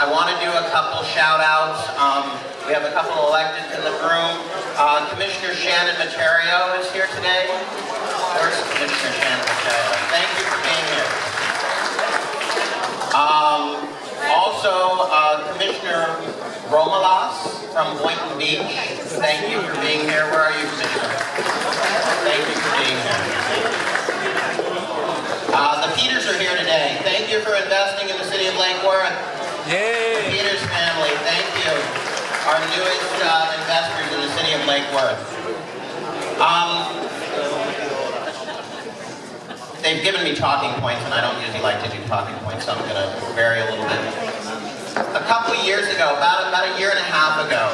I want to do a couple shout outs. We have a couple elected in the room. Commissioner Shannon Materio is here today. Where's Commissioner Shannon Materio? Thank you for being here. Also, Commissioner Romalas from Boynton Beach. Thank you for being here. Where are you, Commissioner? Thank you for being here. The Peters are here today. Thank you for investing in the city of Lake Worth. Yay! The Peters family, thank you. Our newest investors in the city of Lake Worth. They've given me talking points, and I don't usually like to do talking points, so I'm going to vary a little bit. A couple of years ago, about a year and a half ago,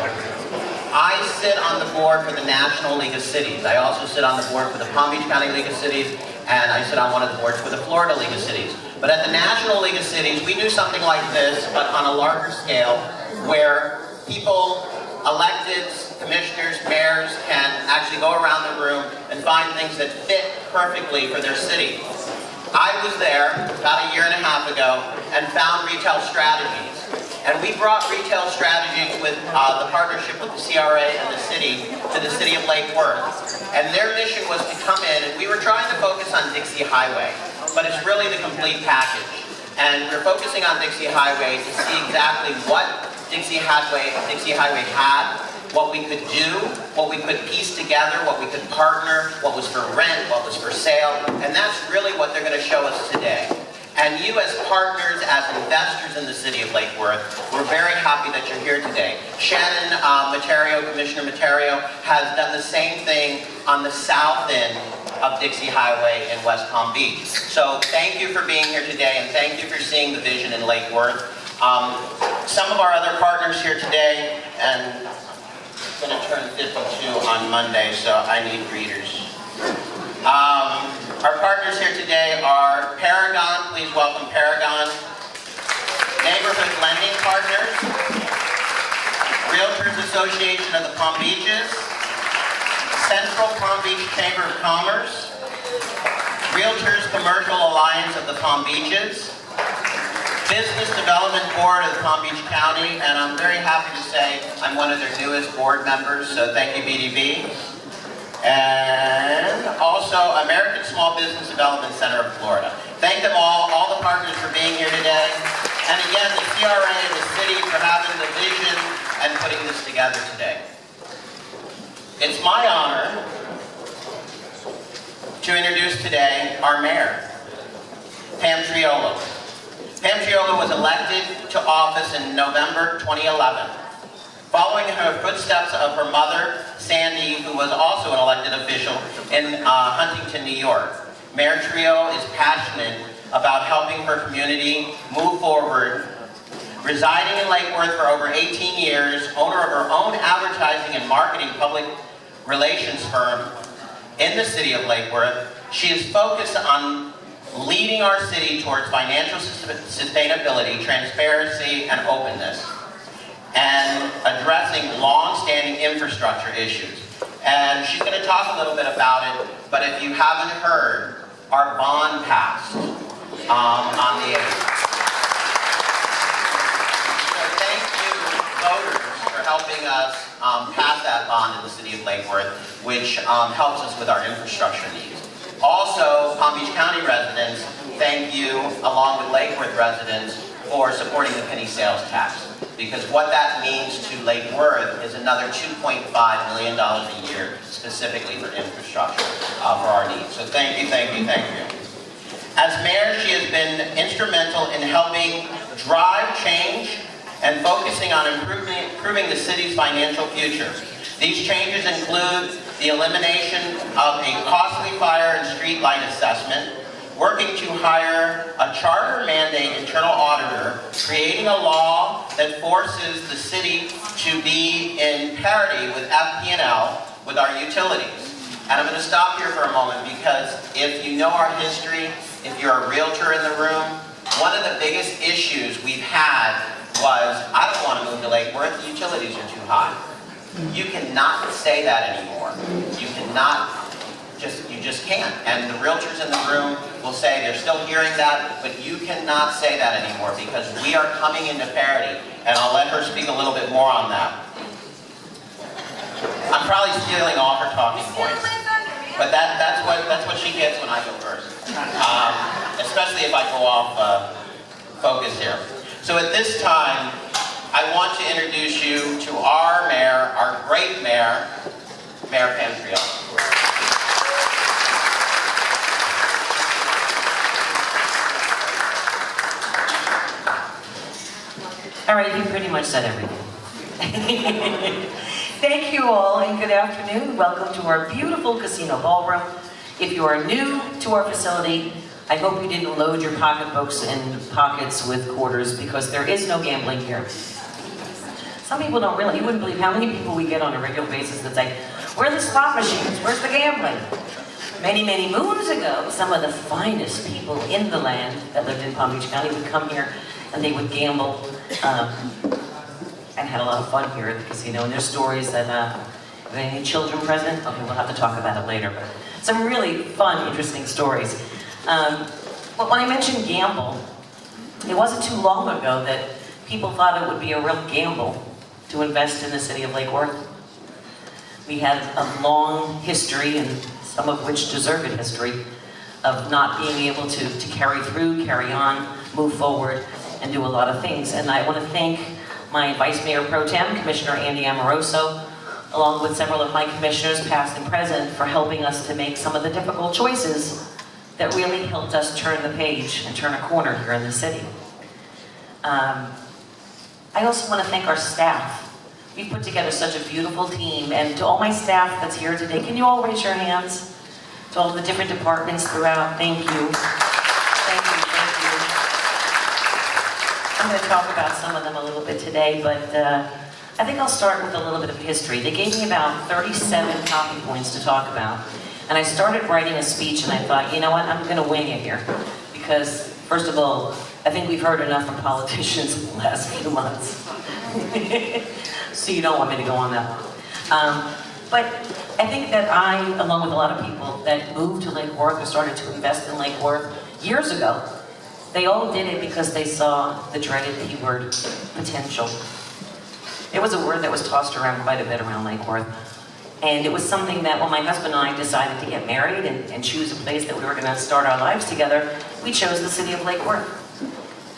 I sit on the board for the National League of Cities. I also sit on the board for the Palm Beach County League of Cities, and I sit on one of the boards for the Florida League of Cities. But at the National League of Cities, we do something like this, but on a larger scale, where people, electeds, commissioners, mayors can actually go around the room and find things that fit perfectly for their city. I was there about a year and a half ago and found Retail Strategies. And we brought Retail Strategies with the partnership with the CRA and the city to the city of Lake Worth. And their mission was to come in, and we were trying to focus on Dixie Highway, but it's really the complete package. And we're focusing on Dixie Highway to see exactly what Dixie Highway had, what we could do, what we could piece together, what we could partner, what was for rent, what was for sale, and that's really what they're going to show us today. And you as partners, as investors in the city of Lake Worth, we're very happy that you're here today. Shannon Materio, Commissioner Materio, has done the same thing on the south end of Dixie Highway in West Palm Beach. So thank you for being here today, and thank you for seeing the vision in Lake Worth. Some of our other partners here today, and I'm going to turn 52 on Monday, so I need readers. Our partners here today are Paragon. Please welcome Paragon. Neighborhood Lending Partners. Realtors Association of the Palm Beaches. Central Palm Beach Chamber of Commerce. Realtors Commercial Alliance of the Palm Beaches. Business Development Board of the Palm Beach County, and I'm very happy to say I'm one of their newest board members, so thank you, BDB. And also American Small Business Development Center of Florida. Thank them all the partners for being here today. And again, the CRA and the city for having the vision and putting this together today. It's my honor to introduce today our mayor, Pam Triolo. Pam Triolo was elected to office in November 2011. Following her footsteps of her mother, Sandy, who was also an elected official in Huntington, New York. Mayor Trio is passionate about helping her community move forward. Residing in Lake Worth for over 18 years, owner of her own advertising and marketing public relations firm in the city of Lake Worth, she is focused on leading our city towards financial sustainability, transparency, and openness, and addressing long-standing infrastructure issues. And she's going to talk a little bit about it, but if you haven't heard, our bond passed on the 8th. So thank you, voters, for helping us pass that bond in the city of Lake Worth, which helps us with our infrastructure needs. Also, Palm Beach County residents, thank you, along with Lake Worth residents, for supporting the penny sales tax. Because what that means to Lake Worth is another $2.5 million a year, specifically for infrastructure, for our needs. So thank you, thank you, thank you. As mayor, she has been instrumental in helping drive change and focusing on improving the city's financial future. These changes include the elimination of a costly fire and street light assessment, working to hire a charter mandate internal auditor, creating a law that forces the city to be in parity with FP&L with our utilities. And I'm going to stop here for a moment because if you know our history, if you're a realtor in the room, one of the biggest issues we've had was, I don't want to move to Lake Worth, the utilities are too high. You cannot say that anymore. You cannot, you just can't. And the realtors in the room will say they're still hearing that, but you cannot say that anymore because we are coming into parity, and I'll let her speak a little bit more on that. I'm probably stealing all her talking points, but that's what she gets when I go first, especially if I go off focus here. So at this time, I want to introduce you to our mayor, our great mayor, Mayor Pam Triolo. All right, you pretty much said everything. Thank you all and good afternoon. Welcome to our beautiful casino ballroom. If you are new to our facility, I hope you didn't load your pocketbooks and pockets with quarters because there is no gambling here. Some people don't really, you wouldn't believe how many people we get on a regular basis that say, where are the slot machines? Where's the gambling? Many, many moons ago, some of the finest people in the land that lived in Palm Beach County would come here and they would gamble and had a lot of fun here at the casino. And there's stories that, are there any children present? Okay, we'll have to talk about it later. But some really fun, interesting stories. But when I mentioned gamble, it wasn't too long ago that people thought it would be a real gamble to invest in the city of Lake Worth. We had a long history, and some of which deserved history, of not being able to carry through, carry on, move forward, and do a lot of things. And I want to thank my Vice Mayor Pro Tem, Commissioner Andy Amoroso, along with several of my commissioners, past and present, for helping us to make some of the difficult choices that really helped us turn the page and turn a corner here in the city. I also want to thank our staff. We've put together such a beautiful team, and to all my staff that's here today, can you all raise your hands? To all the different departments throughout, thank you. Thank you, thank you. I'm going to talk about some of them a little bit today, but I think I'll start with a little bit of history. They gave me about 37 talking points to talk about, and I started writing a speech, and I thought, you know what, I'm going to wing it here, because first of all, I think we've heard enough from politicians in the last few months. So you don't want me to go on that long. But I think that I, along with a lot of people that moved to Lake Worth or started to invest in Lake Worth years ago, they all did it because they saw the dreaded P word, potential. It was a word that was tossed around quite a bit around Lake Worth. And it was something that when my husband and I decided to get married and choose a place that we were going to start our lives together, we chose the city of Lake Worth.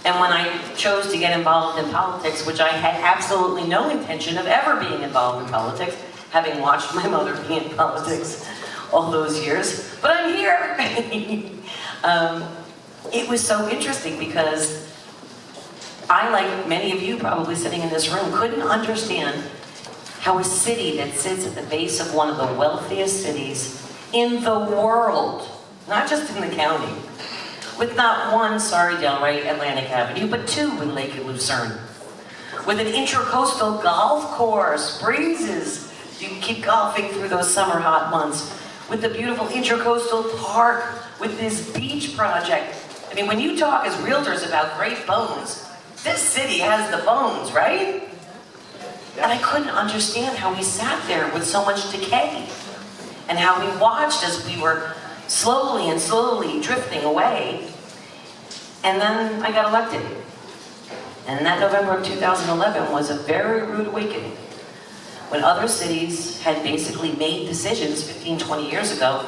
And when I chose to get involved in politics, which I had absolutely no intention of ever being involved in politics, having watched my mother be in politics all those years, but I'm here. It was so interesting because I, like many of you probably sitting in this room, couldn't understand how a city that sits at the base of one of the wealthiest cities in the world, not just in the county, with not one, sorry Del Rey, Atlantic Avenue, but two in Lake and Lucerne. With an intracoastal golf course, breezes, you can keep golfing through those summer hot months. With the beautiful intracoastal park, with this beach project. I mean, when you talk as realtors about great bones, this city has the bones, right? And I couldn't understand how we sat there with so much decay. And how we watched as we were slowly and slowly drifting away. And then I got elected. And that November of 2011 was a very rude awakening. When other cities had basically made decisions 15, 20 years ago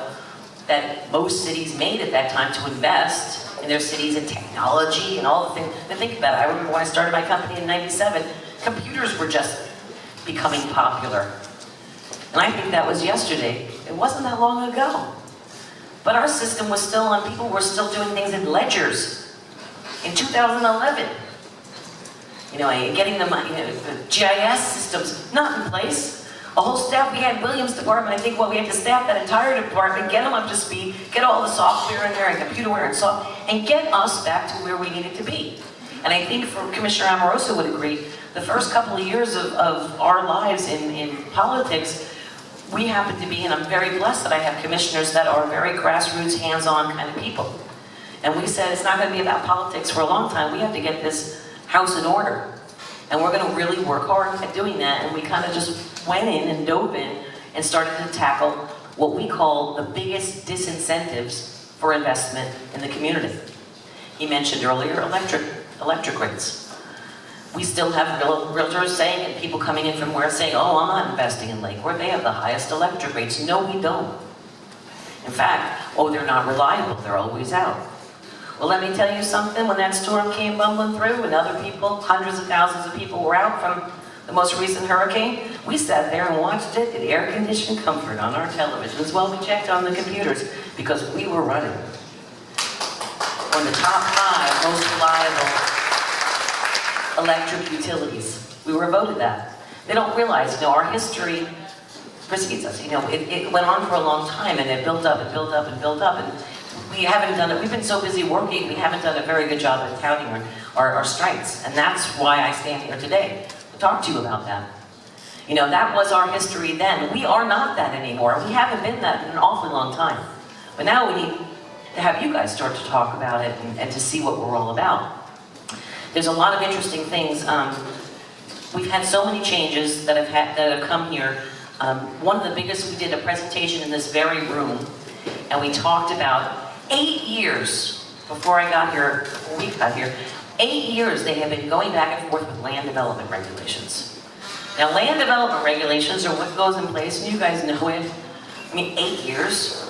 that most cities made at that time to invest in their cities in technology and all the things. And think about it, I remember when I started my company in '97, computers were just becoming popular. And I think that was yesterday. It wasn't that long ago. But our system was still on, people were still doing things in ledgers in 2011. You know, getting the money, the GIS systems not in place. A whole staff, we had Williams department, I think we had to staff that entire department, get them up to speed, get all the software in there and computerware and so, and get us back to where we needed to be. And I think Commissioner Amoroso would agree, the first couple of years of our lives in politics, we happen to be, and I'm very blessed that I have commissioners that are very grassroots, hands-on kind of people. And we said it's not going to be about politics for a long time. We have to get this house in order. And we're going to really work hard at doing that. And we kind of just went in and dove in and started to tackle what we call the biggest disincentives for investment in the community. He mentioned earlier electric rates. We still have realtors saying, and people coming in from where saying, oh, I'm not investing in Lakewood. They have the highest electric rates. No, we don't. In fact, oh, they're not reliable. They're always out. Well, let me tell you something. When that storm came bumbling through and other people, hundreds of thousands of people were out from the most recent hurricane, we sat there and watched it in air-conditioned comfort on our televisions while we checked on the computers because we were running on the top 5 most reliable electric utilities. We were voted that. They don't realize, our history precedes us. It went on for a long time and it built up and built up and built up, and we haven't done it. We've been so busy working, we haven't done a very good job at touting our strengths, and that's why I stand here today to talk to you about that. That was our history then. We are not that anymore. We haven't been that in an awfully long time. But now we need to have you guys start to talk about it and to see what we're all about. There's a lot of interesting things. We've had so many changes that have come here. One of the biggest, we did a presentation in this very room, and we talked about 8 years before I got here, before we got here, 8 years they have been going back and forth with land development regulations. Now, land development regulations are what goes in place, and you guys know it. 8 years.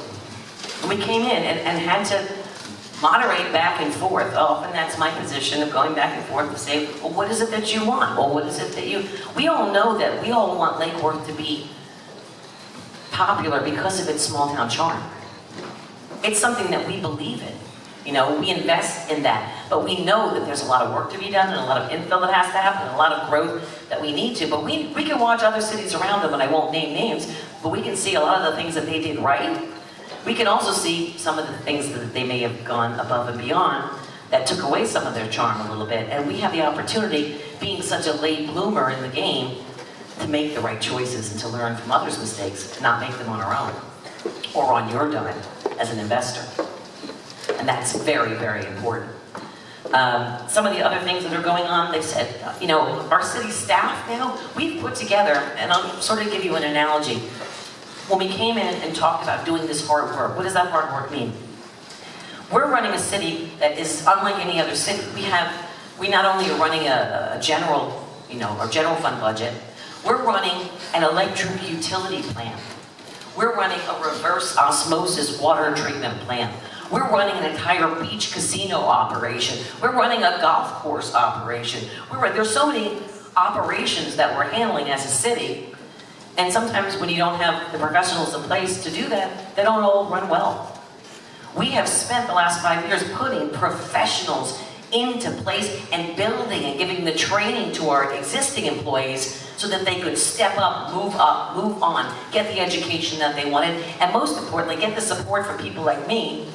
And we came in and had to moderate back and forth. Often that's my position of going back and forth to say, well, what is it that you want? Well, what is it that you... We all know that we all want Lake Worth to be popular because of its small town charm. It's something that we believe in. We invest in that. But we know that there's a lot of work to be done and a lot of infill that has to happen and a lot of growth that we need to. But we can watch other cities around them, and I won't name names, but we can see a lot of the things that they did right. We can also see some of the things that they may have gone above and beyond that took away some of their charm a little bit. And we have the opportunity, being such a late bloomer in the game, to make the right choices and to learn from others' mistakes, to not make them on our own or on your dime as an investor. And that's very, very important. Some of the other things that are going on, they said, our city staff now, we've put together, and I'll sort of give you an analogy. When we came in and talked about doing this hard work, what does that hard work mean? We're running a city that is unlike any other city. We not only are running a general, our general fund budget, we're running an electric utility plant. We're running a reverse osmosis water treatment plant. We're running an entire beach casino operation. We're running a golf course operation. There's so many operations that we're handling as a city. And sometimes when you don't have the professionals in place to do that, they don't all run well. We have spent the last 5 years putting professionals into place and building and giving the training to our existing employees so that they could step up, move on, get the education that they wanted, and most importantly, get the support from people like me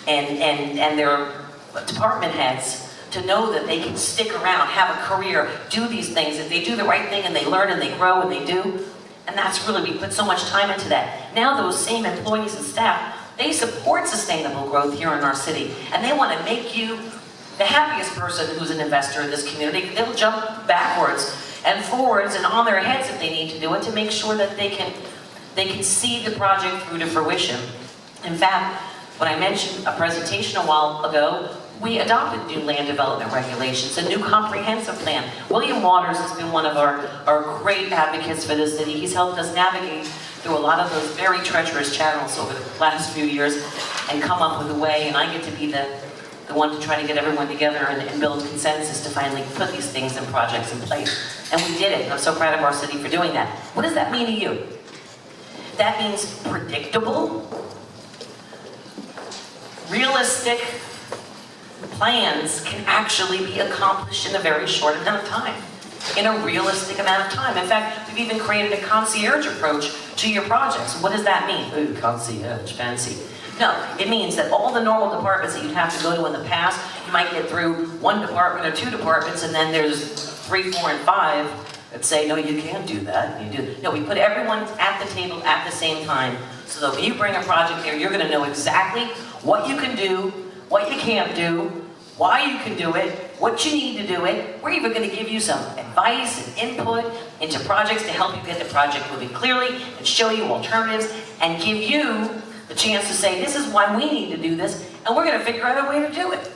and their department heads to know that they can stick around, have a career, do these things. If they do the right thing and they learn and they grow and they do, and that's really, we put so much time into that. Now those same employees and staff, they support sustainable growth here in our city, and they want to make you the happiest person who's an investor in this community. They'll jump backwards and forwards and on their heads if they need to do it to make sure that they can see the project through to fruition. In fact, when I mentioned a presentation a while ago, we adopted new land development regulations, a new comprehensive plan. William Waters has been one of our great advocates for this city. He's helped us navigate through a lot of those very treacherous channels over the last few years and come up with a way, and I get to be the one to try to get everyone together and build consensus to finally put these things and projects in place. And we did it, and I'm so proud of our city for doing that. What does that mean to you? That means predictable, realistic plans can actually be accomplished in a very short amount of time, in a realistic amount of time. In fact, we've even created a concierge approach to your projects. What does that mean? Ooh, concierge, fancy. No, it means that all the normal departments that you'd have to go to in the past, you might get through one department or two departments, and then there's 3, 4, and 5 that say, no, you can't do that. You do. No, we put everyone at the table at the same time, so that when you bring a project here, you're going to know exactly what you can do, what you can't do, why you can do it, what you need to do it. We're even going to give you some advice and input into projects to help you get the project moving clearly and show you alternatives and give you the chance to say, this is why we need to do this, and we're gonna figure out a way to do it.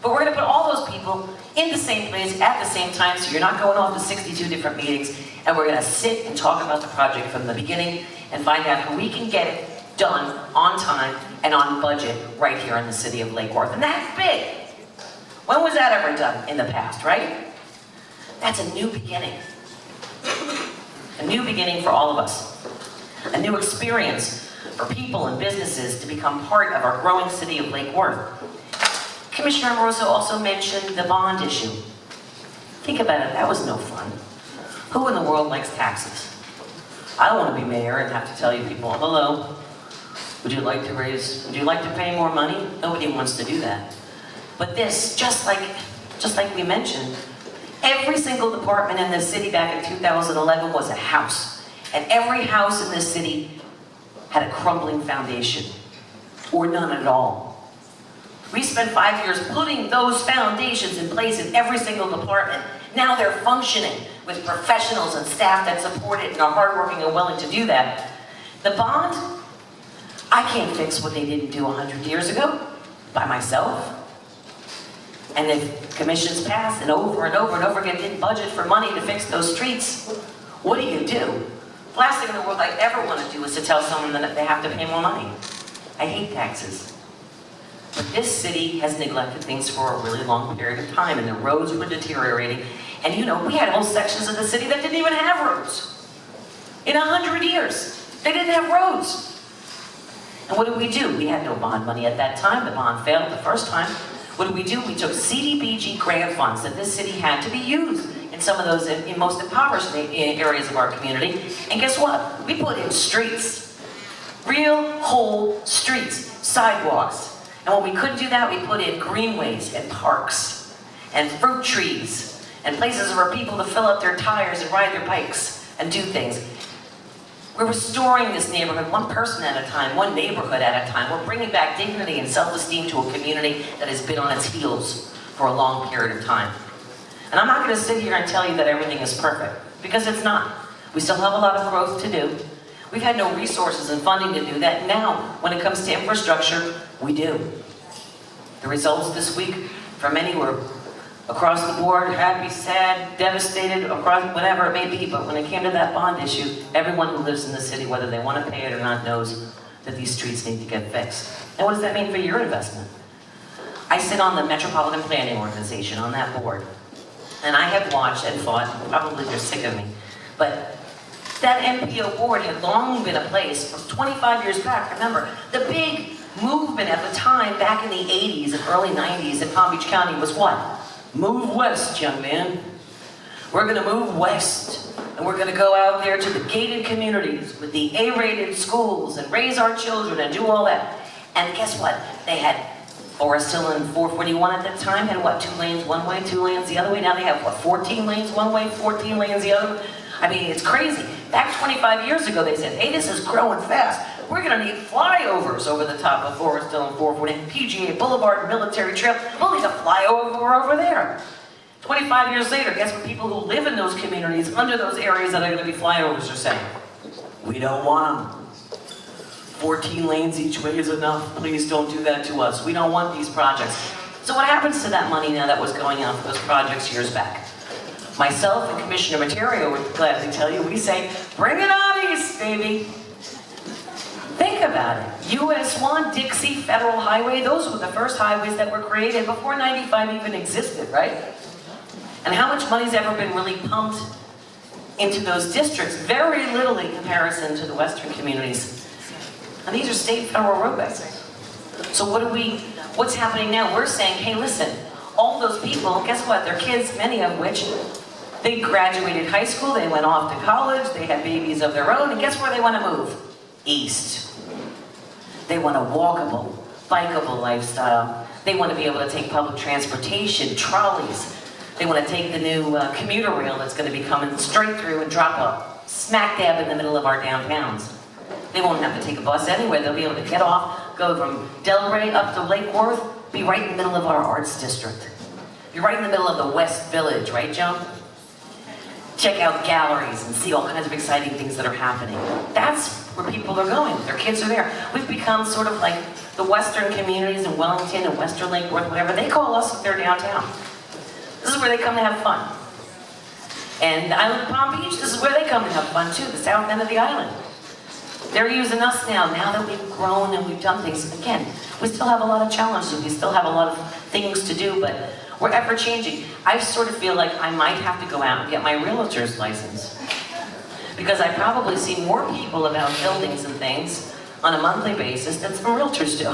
But we're gonna put all those people in the same place at the same time, so you're not going off to 62 different meetings, and we're gonna sit and talk about the project from the beginning and find out how we can get it done on time and on budget right here in the city of Lake Worth. And that's big. When was that ever done in the past, right? That's a new beginning. A new beginning for all of us. A new experience for people and businesses to become part of our growing city of Lake Worth. Commissioner Amoroso also mentioned the bond issue. Think about it, that was no fun. Who in the world likes taxes? I don't want to be mayor and have to tell you people, hello, would you like to pay more money? Nobody wants to do that. But this, just like we mentioned, every single department in this city back in 2011 was a house. And every house in this city had a crumbling foundation, or none at all. We spent 5 years putting those foundations in place in every single department. Now they're functioning with professionals and staff that support it and are hardworking and willing to do that. The bond, I can't fix what they didn't do 100 years ago by myself. And if commissions pass and over and over and over again didn't budget for money to fix those streets, what do you do? The last thing in the world I ever want to do is to tell someone that they have to pay more money. I hate taxes. But this city has neglected things for a really long period of time, and the roads were deteriorating. And you know, we had whole sections of the city that didn't even have roads. In 100 years, they didn't have roads. And what did we do? We had no bond money at that time. The bond failed the first time. What did we do? We took CDBG grant funds that this city had to be used in some of those in most impoverished areas of our community. And guess what? We put in streets. Real, whole streets, sidewalks. And when we couldn't do that, we put in greenways and parks and fruit trees and places for people to fill up their tires and ride their bikes and do things. We're restoring this neighborhood one person at a time, one neighborhood at a time. We're bringing back dignity and self-esteem to a community that has been on its heels for a long period of time. And I'm not going to sit here and tell you that everything is perfect, because it's not. We still have a lot of growth to do. We've had no resources and funding to do that. Now, when it comes to infrastructure, we do. The results this week for many were across the board, happy, sad, devastated, across whatever it may be. But when it came to that bond issue, everyone who lives in the city, whether they want to pay it or not, knows that these streets need to get fixed. And what does that mean for your investment? I sit on the Metropolitan Planning Organization, on that board. And I have watched and fought, probably they're sick of me, but that MPO board had long been a place from 25 years back. Remember, the big movement at the time, back in the 80s and early 90s in Palm Beach County was what? Move west, young man. We're gonna move west, and we're gonna go out there to the gated communities with the A-rated schools and raise our children and do all that. And guess what? They had Forest Hill and 441 at that time had what, 2 lanes one way, 2 lanes the other way. Now they have what, 14 lanes one way, 14 lanes the other way. I mean, it's crazy. Back 25 years ago, they said, hey, this is growing fast. We're gonna need flyovers over the top of Forest Hill and 440, PGA Boulevard and Military Trail. We'll need a flyover over there. 25 years later, guess what people who live in those communities, under those areas that are gonna be flyovers are saying? We don't want them. 14 lanes each way is enough. Please don't do that to us. We don't want these projects. So what happens to that money now that was going out for those projects years back? Myself and Commissioner Materio would gladly tell you, we say, bring it on east, baby. Think about it. US 1, Dixie, Federal Highway, those were the first highways that were created before 95 even existed, right? And how much money's ever been really pumped into those districts? Very little in comparison to the western communities. And these are state federal roadways. So what's happening now? We're saying, hey, listen, all those people, guess what? Their kids, many of which, they graduated high school, they went off to college, they had babies of their own, and guess where they want to move? East. They want a walkable, bikeable lifestyle. They want to be able to take public transportation, trolleys. They want to take the new commuter rail that's going to be coming straight through and drop up smack dab in the middle of our downtowns. They won't have to take a bus anywhere. They'll be able to get off, go from Delray up to Lake Worth, be right in the middle of our arts district. You're right in the middle of the West Village, right, Joan? check out galleries and see all kinds of exciting things that are happening. That's where people are going. Their kids are there. We've become sort of like the Western communities in Wellington and Western Lake Worth, whatever. They call us if they're downtown. This is where they come to have fun. And the island of Palm Beach, this is where they come to have fun too, the south end of the island. They're using us now that we've grown and we've done things. Again, we still have a lot of challenges. We still have a lot of things to do, but we're ever changing. I sort of feel like I might have to go out and get my realtor's license. Because I probably see more people about buildings and things on a monthly basis than some realtors do.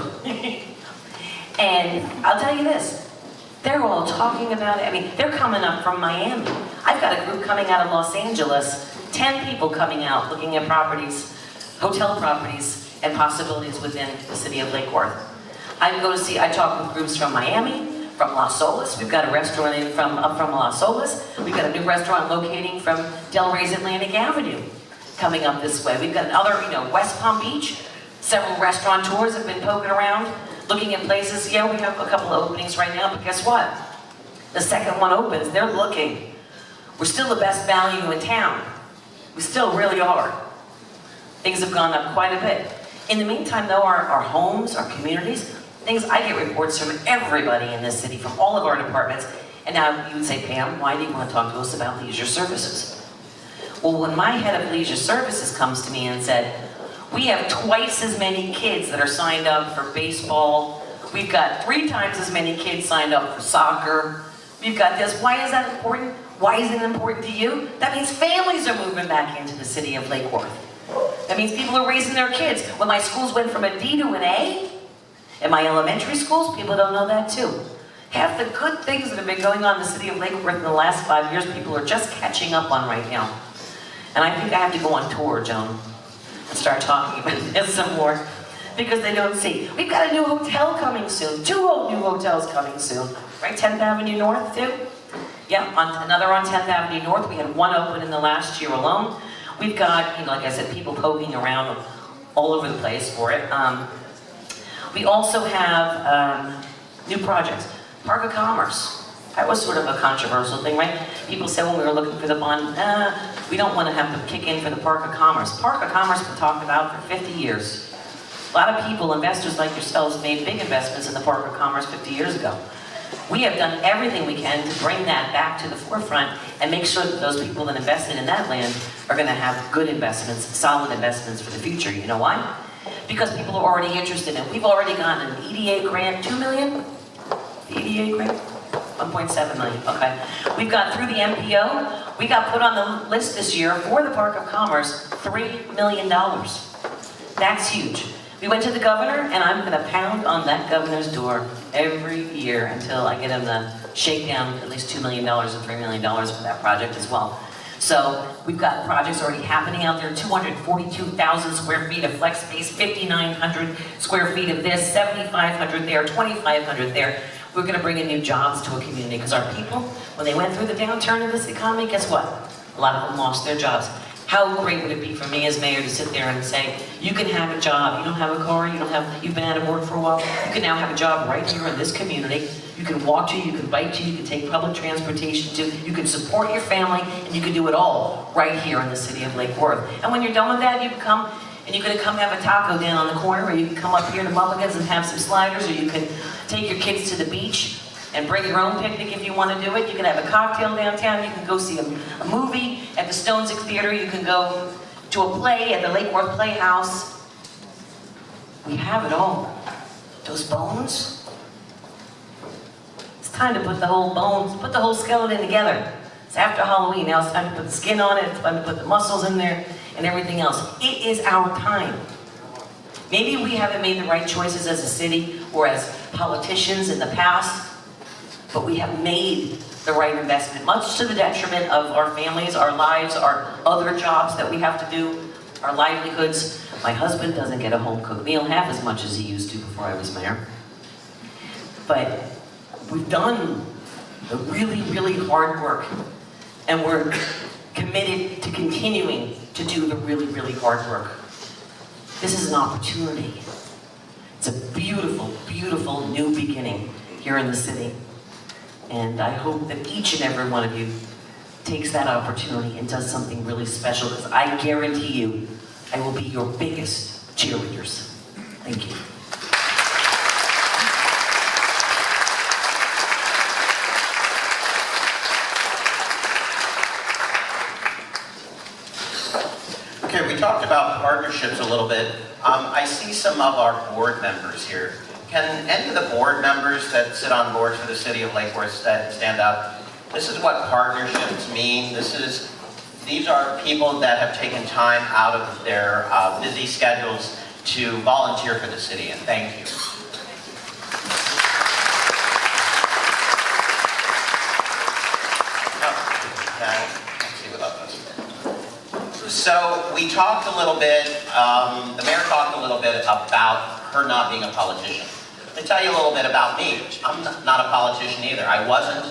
And I'll tell you this, they're all talking about it. I mean, they're coming up from Miami. I've got a group coming out of Los Angeles, 10 people coming out looking at properties, hotel properties, and possibilities within the city of Lake Worth. I talk with groups from Miami, from Las Olas. We've got a restaurant up from Las Olas. We've got a new restaurant locating from Del Rey's Atlantic Avenue coming up this way. We've got another, West Palm Beach. Several restaurateurs have been poking around, looking at places. Yeah, we have a couple of openings right now, but guess what? The second one opens, they're looking. We're still the best value in town. We still really are. Things have gone up quite a bit. In the meantime, though, our homes, our communities, I get reports from everybody in this city, from all of our departments. And now you would say, Pam, why do you want to talk to us about leisure services? Well, when my head of leisure services comes to me and said, we have twice as many kids that are signed up for baseball. We've got 3 times as many kids signed up for soccer. We've got this. Why is that important? Why is it important to you? That means families are moving back into the city of Lake Worth. That means people are raising their kids. When my schools went from a D to an A, in my elementary schools, people don't know that too. Half the good things that have been going on in the city of Lake Worth in the last 5 years, people are just catching up on right now. And I think I have to go on tour, Joan, and start talking about this some more, because they don't see. We've got a new hotel coming soon, 2 new hotels coming soon, right? 10th Avenue North too? Yeah, another on 10th Avenue North. We had 1 open in the last year alone. We've got, like I said, people poking around all over the place for it. We also have new projects. Park of Commerce. That was sort of a controversial thing, right? People said when we were looking for the bond, we don't want to have to kick in for the Park of Commerce. Park of Commerce has been talked about for 50 years. A lot of people, investors like yourselves, made big investments in the Park of Commerce 50 years ago. We have done everything we can to bring that back to the forefront and make sure that those people that invested in that land are going to have good investments, solid investments for the future. You know why? Because people are already interested in it. We've already gotten an EDA grant, 2 million? The EDA grant? 1.7 million, okay. We've got through the MPO, we got put on the list this year for the Park of Commerce, $3 million. That's huge. We went to the governor, and I'm gonna pound on that governor's door every year until I get him to shake down at least $2 million and $3 million for that project as well. So we've got projects already happening out there, 242,000 square feet of flex space, 5,900 square feet of this, 7,500 there, 2,500 there. We're gonna bring in new jobs to a community because our people, when they went through the downturn of this economy, guess what? A lot of them lost their jobs. How great would it be for me as mayor to sit there and say, you can have a job, you don't have a car, you've been out of work for a while, you can now have a job right here in this community. You can walk to, you can bike to, you can take public transportation to, you can support your family, and you can do it all right here in the city of Lake Worth. And when you're done with that, you can come, and you can come have a taco down on the corner, or you can come up here to Mulligan's and have some sliders, or you can take your kids to the beach and bring your own picnic if you want to do it. You can have a cocktail downtown, you can go see a movie at the Stonezik Theater, you can go to a play at the Lake Worth Playhouse. We have it all. Those bones, it's time to put the whole bones, put the whole skeleton together. It's after Halloween, now it's time to put the skin on it, it's time to put the muscles in there, and everything else. It is our time. Maybe we haven't made the right choices as a city or as politicians in the past, but we have made the right investment, much to the detriment of our families, our lives, our other jobs that we have to do, our livelihoods. My husband doesn't get a home-cooked meal half as much as he used to before I was mayor. But we've done the really, really hard work, and we're committed to continuing to do the really, really hard work. This is an opportunity. It's a beautiful, beautiful new beginning here in the city. And I hope that each and every one of you takes that opportunity and does something really special, because I guarantee you, I will be your biggest cheerleaders. Thank you. Okay, we talked about partnerships a little bit. I see some of our board members here. Can any of the board members that sit on boards for the city of Lake Worth stand up? This is what partnerships mean. These are people that have taken time out of their busy schedules to volunteer for the city, and thank you. Let's see what else. So we talked a little bit, the mayor talked a little bit about her not being a politician. Let me tell you a little bit about me. I'm not a politician either. I wasn't.